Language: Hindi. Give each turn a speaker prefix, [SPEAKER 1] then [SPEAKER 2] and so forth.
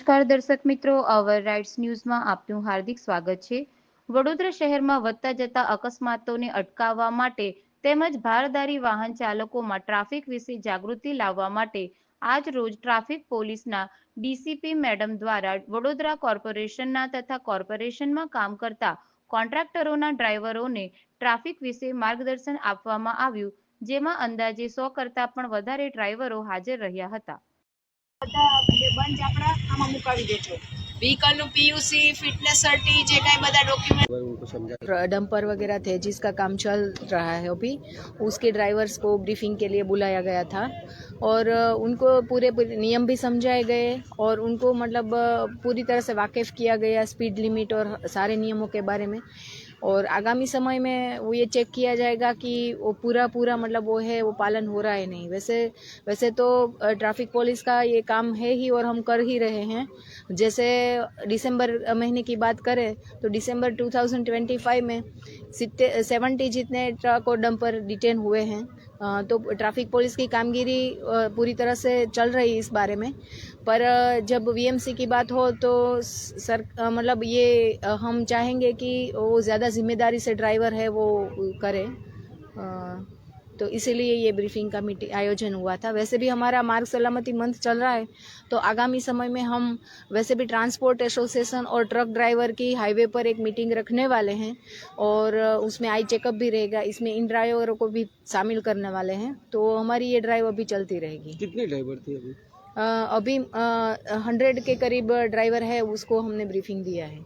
[SPEAKER 1] નમસ્કાર દર્શક મિત્રો, અવર રાઇટ્સ ન્યૂઝમાં આપનું હાર્દિક સ્વાગત છે। વડોદરા શહેરમાં વધતા જતા અકસ્માતોને અટકાવવા માટે તેમજ ભારદારી વાહન ચાલકોમાં ટ્રાફિક વિશે જાગૃતિ લાવવા માટે આજ રોજ ટ્રાફિક પોલીસના ડીસીપી મેડમ દ્વારા વડોદરા કોર્પોરેશનના તથા કોર્પોરેશનમાં કામ કરતા કોન્ટ્રાક્ટરોના ડ્રાઈવરોને ટ્રાફિક વિશે માર્ગદર્શન આપવામાં આવ્યું, જેમાં અંદાજે 100 કરતા પણ વધારે ડ્રાઈવરો હાજર રહ્યા હતા।
[SPEAKER 2] बंज आपड़ा आमा मुकावी देजो। व्हीकल नु पीयूसी फिटनेस सर्टी जे काई बधा डॉक्यूमेंट डंपर वगैरह थे जिसका काम चल रहा है अभी, उसके ड्राइवर्स को ब्रीफिंग के लिए बुलाया गया था और उनको पूरे नियम भी समझाए गए और उनको मतलब पूरी तरह से वाकिफ किया गया स्पीड लिमिट और सारे नियमों के बारे में। और आगामी समय में वो ये चेक किया जाएगा कि वो पूरा मतलब वो है वो पालन हो रहा है नहीं। वैसे तो ट्रैफिक पुलिस का ये काम है ही और हम कर ही रहे हैं। जैसे दिसंबर महीने की बात करें तो दिसंबर 2025 में 70 जितने ट्रक और डंपर डिटेन हुए हैं। तो ट्रैफिक पुलिस की कामगिरी पूरी तरह से चल रही है इस बारे में। पर जब वीएमसी की बात हो तो सर मतलब ये हम चाहेंगे कि वो ज़्यादा जिम्मेदारी से ड्राइवर है वो करे, तो इसीलिए ये ब्रीफिंग का मीटिंग आयोजन हुआ था। वैसे भी हमारा मार्ग सलामती मंथ चल रहा है, तो आगामी समय में हम वैसे भी ट्रांसपोर्ट एसोसिएशन और ट्रक ड्राइवर की हाईवे पर एक मीटिंग रखने वाले हैं और उसमें आई चेकअप भी रहेगा। इसमें इन ड्राइवरों को भी शामिल करने वाले हैं, तो हमारी ये ड्राइव अभी चलती रहेगी।
[SPEAKER 3] कितने ड्राइवर थे अभी?
[SPEAKER 2] अभी 100 के करीब ड्राइवर है, उसको हमने ब्रीफिंग दिया है।